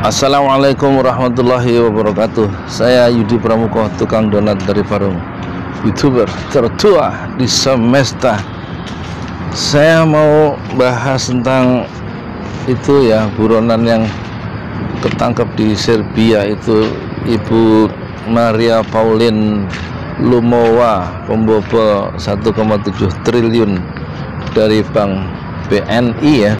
Assalamualaikum warahmatullahi wabarakatuh. Saya Yudi Pramuko, tukang donat dari Parung, YouTuber tertua di semesta. Saya mau bahas tentang itu ya, buronan yang ketangkep di Serbia itu, Ibu Maria Pauline Lumowa, pembobol 1,7 triliun dari Bank BNI ya.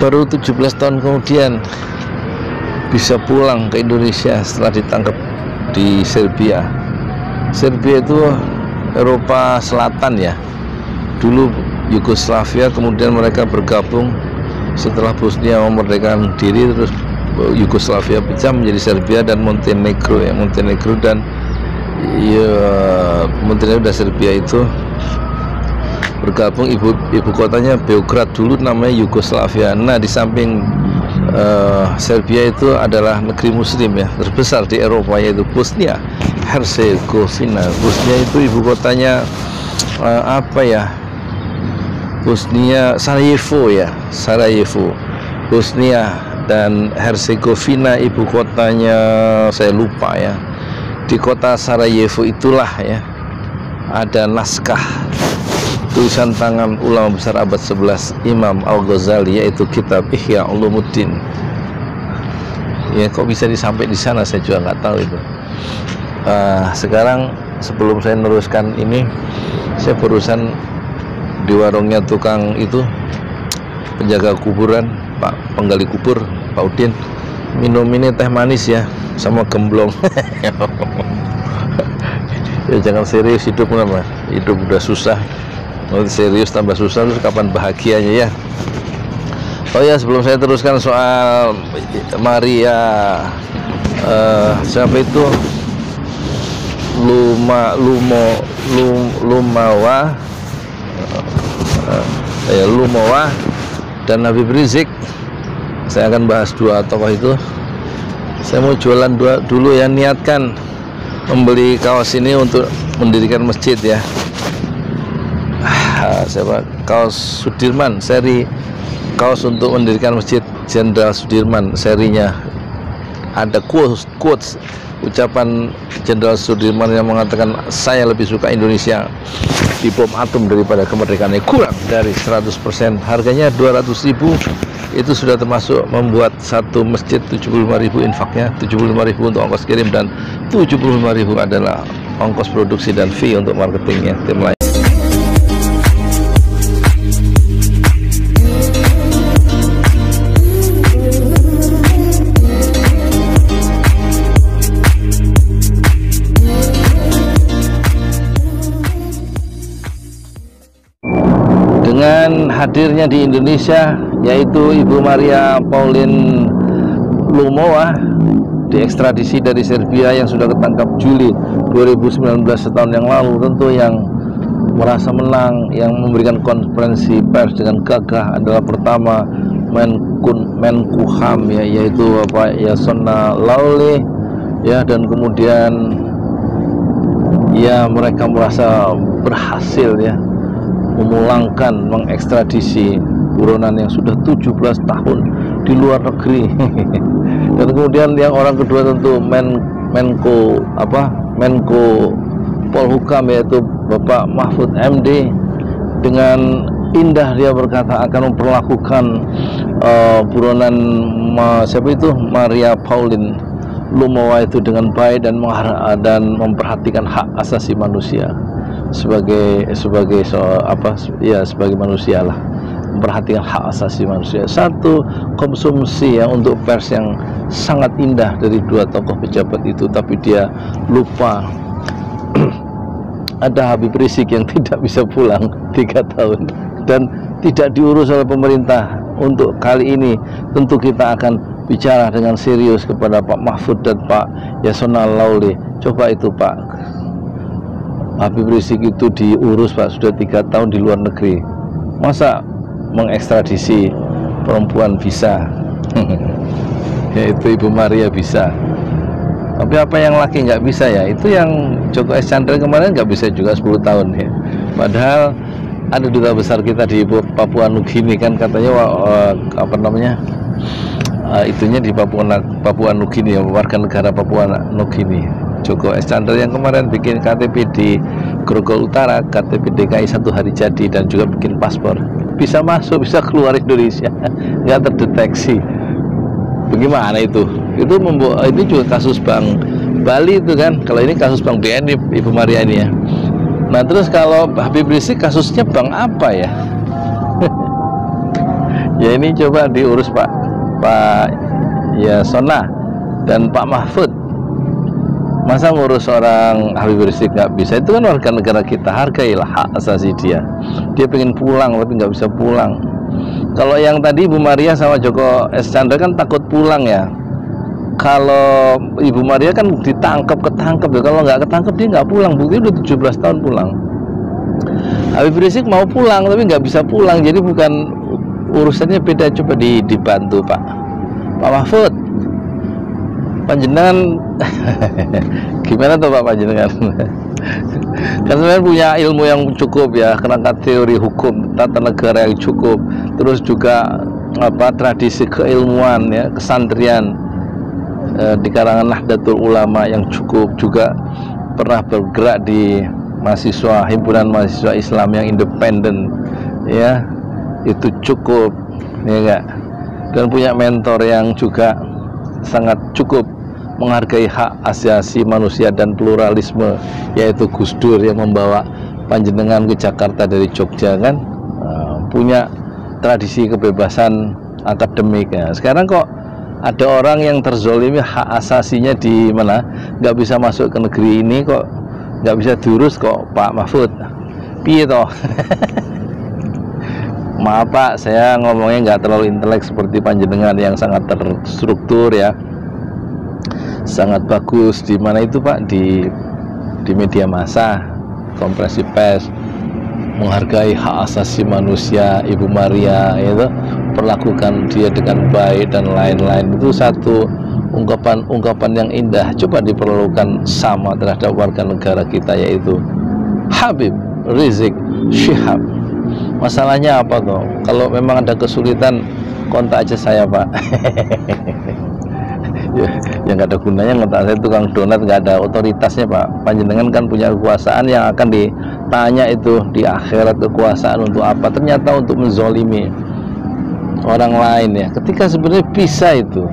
Baru 17 tahun kemudian bisa pulang ke Indonesia setelah ditangkap di Serbia. Serbia itu Eropa Selatan ya, dulu Yugoslavia, kemudian mereka bergabung setelah Bosnia memerdekakan diri, terus Yugoslavia pecah menjadi Serbia dan Montenegro ya. Montenegro dan Montenegro dan Serbia itu bergabung. Ibu kotanya Beograd, dulu namanya Yugoslavia. Nah, di samping Serbia itu adalah negeri muslim ya terbesar di Eropa, yaitu Bosnia Herzegovina. Bosnia itu ibu kotanya Bosnia Sarajevo ya, Sarajevo. Bosnia dan Herzegovina ibu kotanya saya lupa ya. Di kota Sarajevo itulah ya ada naskah tulisan tangan ulama besar abad 11 Imam Al-Ghazali, yaitu kitab Ihya Ulumuddin. Ya, kok bisa disampai di sana saya juga nggak tahu itu. Sekarang sebelum saya meneruskan ini, saya barusan di warungnya tukang itu, penjaga kuburan, Pak penggali kubur, Pak Udin, minum ini teh manis ya sama gemblong. Ya jangan serius hidup, nama hidup udah susah, nanti serius tambah susah, terus kapan bahagianya ya. Oh ya, sebelum saya teruskan soal Maria siapa itu Lumowa dan Habib Rizik, saya akan bahas dua tokoh itu. Saya mau jualan dulu ya, niatkan membeli kaos ini untuk mendirikan masjid ya. Siapa? Kaos Sudirman, seri kaos untuk mendirikan masjid Jenderal Sudirman, serinya ada quotes ucapan Jenderal Sudirman yang mengatakan, saya lebih suka Indonesia di bom atom daripada kemerdekaannya. Kurang dari 100%, harganya 200.000. itu sudah termasuk membuat satu masjid. 75.000 infaknya, 75.000 untuk ongkos kirim, dan 75.000 adalah ongkos produksi dan fee untuk marketingnya, tim lain. Dengan hadirnya di Indonesia, yaitu Ibu Maria Pauline Lumowa, diekstradisi dari Serbia yang sudah ketangkap Juli 2019, setahun yang lalu. Tentu yang merasa menang, yang memberikan konferensi pers dengan gagah adalah pertama Menkumham ya, yaitu Yasona Lawli ya, dan kemudian ya mereka merasa berhasil ya memulangkan, mengekstradisi buronan yang sudah 17 tahun di luar negeri. Dan kemudian yang orang kedua tentu Menko Polhukam, yaitu Bapak Mahfud MD. Dengan indah dia berkata akan memperlakukan buronan siapa itu Maria Pauline Lumowa itu dengan baik dan memperhatikan hak asasi manusia sebagai manusia lah, memperhatikan hak asasi manusia. Satu konsumsi ya untuk pers yang sangat indah dari dua tokoh pejabat itu, tapi dia lupa ada Habib Rizik yang tidak bisa pulang 3 tahun dan tidak diurus oleh pemerintah. Untuk kali ini tentu kita akan bicara dengan serius kepada Pak Mahfud dan Pak Yasona Lawli. Coba itu Pak, Habib Rizik itu diurus Pak, sudah 3 tahun di luar negeri, masa mengekstradisi perempuan bisa? Yaitu Ibu Maria bisa, tapi apa yang laki nggak bisa ya? Itu yang Joko S. Chandra kemarin nggak bisa juga 10 tahun ya. Padahal ada duta besar kita di Papua Nugini kan, katanya itunya di Papua Nugini ya, warga negara Papua Nugini. Joko S. Chandra yang kemarin bikin KTP di Grogol Utara, KTP DKI 1 hari jadi, dan juga bikin paspor, bisa masuk, bisa keluar Indonesia, nggak terdeteksi. Bagaimana itu? Itu membuat, ini juga kasus Bank Bali itu kan. Kalau ini kasus Bank BNI Ibu Maria ini ya. Nah terus kalau Habib Rizik kasusnya bank apa ya? Ya ini coba diurus Pak Yasona dan Pak Mahfud. Masa ngurus orang Habib Rizik nggak bisa? Itu kan warga negara kita, hargailah hak asasi dia. Dia pengen pulang tapi nggak bisa pulang. Kalau yang tadi Ibu Maria sama Joko S. Chandra kan takut pulang ya. Kalau Ibu Maria kan ketangkep ya. Kalau nggak ketangkep dia nggak pulang. Bukti udah 17 tahun pulang. Habib Rizik mau pulang tapi nggak bisa pulang. Jadi bukan, urusannya beda. Coba dibantu Pak Mahfud. Panjenengan gimana tuh Pak Panjenengan? Kan sebenarnya punya ilmu yang cukup ya, kerangka teori hukum tata negara yang cukup, terus juga tradisi keilmuan ya, kesantrian di kalangan Nahdlatul Ulama yang cukup, juga pernah bergerak di mahasiswa, himpunan mahasiswa Islam yang independen ya, itu cukup ya enggak, dan punya mentor yang juga sangat cukup menghargai hak asasi manusia dan pluralisme, yaitu Gus Dur yang membawa panjenengan ke Jakarta dari Jogja kan, punya tradisi kebebasan akademik ya. Sekarang kok ada orang yang terzolimi hak asasinya di mana, nggak bisa masuk ke negeri ini, kok nggak bisa diurus kok Pak Mahfud, piye toh? Maaf Pak, saya ngomongnya nggak terlalu intelek seperti panjenengan yang sangat terstruktur ya, sangat bagus di mana itu Pak, di media massa, konferensi pers, menghargai hak asasi manusia Ibu Maria itu, perlakukan dia dengan baik dan lain-lain. Itu satu ungkapan yang indah. Coba diperlakukan sama terhadap warga negara kita, yaitu Habib Rizik Syihab. Masalahnya apa toh? Kalau memang ada kesulitan, kontak aja saya Pak. Ya, yang nggak ada gunanya ngontak saya, tukang donat, nggak ada otoritasnya Pak. Panjenengan kan punya kekuasaan yang akan ditanya itu di akhirat, kekuasaan untuk apa? Ternyata untuk menzolimi orang lain ya. Ketika sebenarnya bisa itu,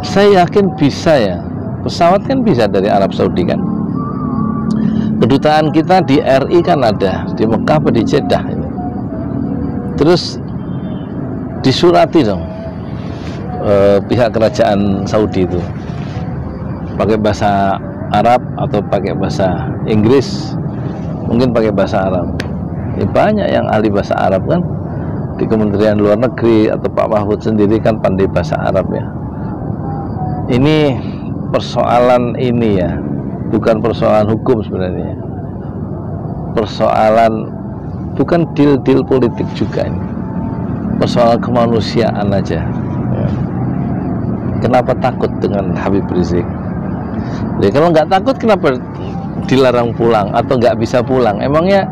saya yakin bisa ya. Pesawat kan bisa dari Arab Saudi kan. Kedutaan kita di RI kan ada di Mekah atau di Jeddah ini. Terus disurati dong pihak kerajaan Saudi itu, pakai bahasa Arab atau pakai bahasa Inggris, mungkin pakai bahasa Arab. Banyak yang ahli bahasa Arab kan di Kementerian Luar Negeri, atau Pak Mahfud sendiri kan pandai bahasa Arab ya. Ini persoalan ini ya, bukan persoalan hukum sebenarnya, persoalan bukan deal politik juga ini, persoalan kemanusiaan aja ya. Kenapa takut dengan Habib Rizik? Ya, kalau nggak takut kenapa dilarang pulang atau nggak bisa pulang? Emangnya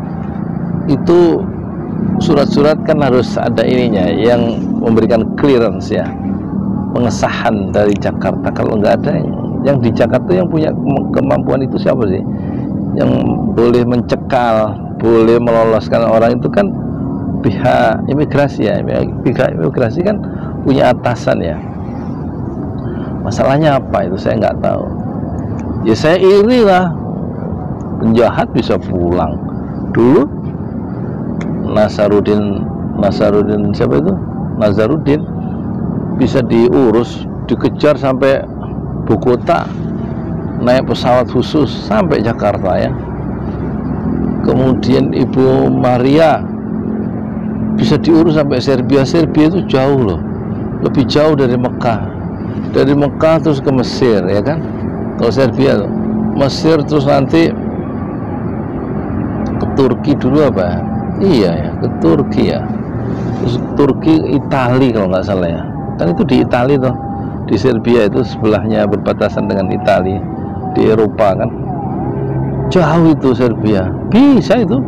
itu surat-surat kan harus ada ininya yang memberikan clearance ya, pengesahan dari Jakarta. Kalau nggak ada, yang di Jakarta yang punya kemampuan itu siapa sih? Yang boleh mencekal, boleh meloloskan orang itu kan pihak imigrasi ya. Pihak imigrasi kan punya atasan ya. Masalahnya apa itu saya nggak tahu. Ya saya iri lah, penjahat bisa pulang. Dulu Nasaruddin siapa itu? Nazaruddin bisa diurus, dikejar sampai Bogota, naik pesawat khusus sampai Jakarta ya. Kemudian Ibu Maria bisa diurus sampai Serbia. Serbia itu jauh loh, lebih jauh dari Mekah. Dari Mekah terus ke Mesir ya kan. Kalau Serbia tuh Mesir, terus nanti ke Turki dulu apa? Iya ya, ke Turki ya. Terus Turki, Itali kalau nggak salah ya. Kan itu di Itali tuh, di Serbia itu sebelahnya berbatasan dengan Itali di Eropa kan. Jauh itu Serbia, bisa itu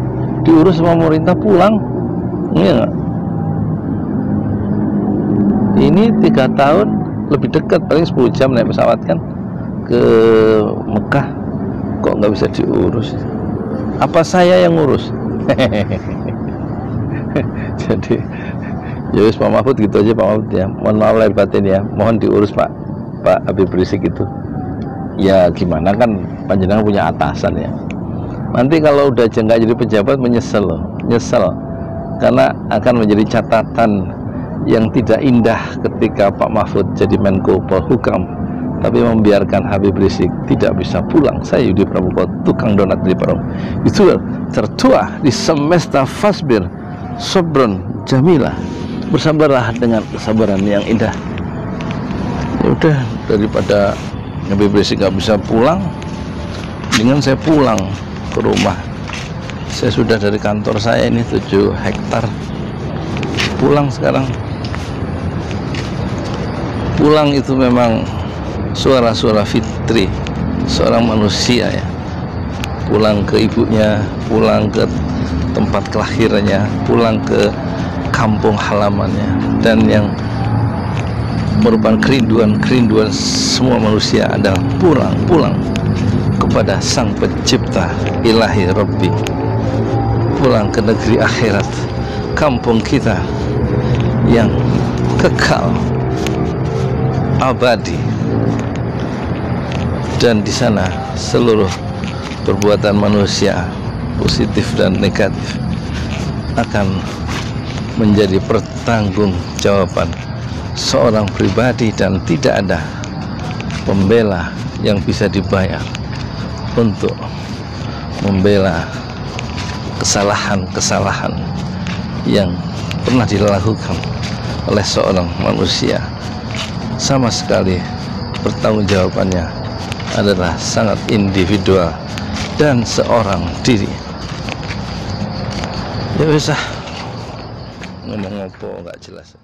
diurus sama pemerintah pulang. Iya nggak? Ini 3 tahun lebih dekat, paling 10 jam naik pesawat kan ke Mekah. Kok nggak bisa diurus? Apa saya yang ngurus? Jadi ya wis Pak Mahfud gitu aja Pak Mahfud ya. Mohon maaf lahir batin ya. Mohon diurus Pak Habib Rizik itu. Ya gimana kan panjenengan punya atasan ya. Nanti kalau udah nggak jadi pejabat menyesal loh, nyesel. Karena akan menjadi catatan yang tidak indah ketika Pak Mahfud jadi Menko Polhukam tapi membiarkan Habib Rizik tidak bisa pulang. Saya Yudi Pramuko, tukang donat di Parung. Itu tertua di semesta fasbir sobron jamila. Bersabarlah dengan kesabaran yang indah. Ya udah, daripada Habib Rizik nggak bisa pulang, dengan saya pulang ke rumah. Saya sudah dari kantor saya ini 7 hektar. Pulang sekarang. Pulang itu memang suara-suara fitri seorang manusia ya. Pulang ke ibunya, pulang ke tempat kelahirannya, pulang ke kampung halamannya, dan yang merupakan kerinduan semua manusia adalah pulang kepada Sang Pencipta Ilahi Rabbi, pulang ke negeri akhirat, kampung kita yang kekal abadi, dan di sana seluruh perbuatan manusia positif dan negatif akan menjadi pertanggungjawaban seorang pribadi, dan tidak ada pembela yang bisa dibayar untuk membela kesalahan-kesalahan yang pernah dilakukan oleh seorang manusia. Sama sekali pertanggungjawabannya adalah sangat individual dan seorang diri. Ya bisa ngomong apa nggak jelas.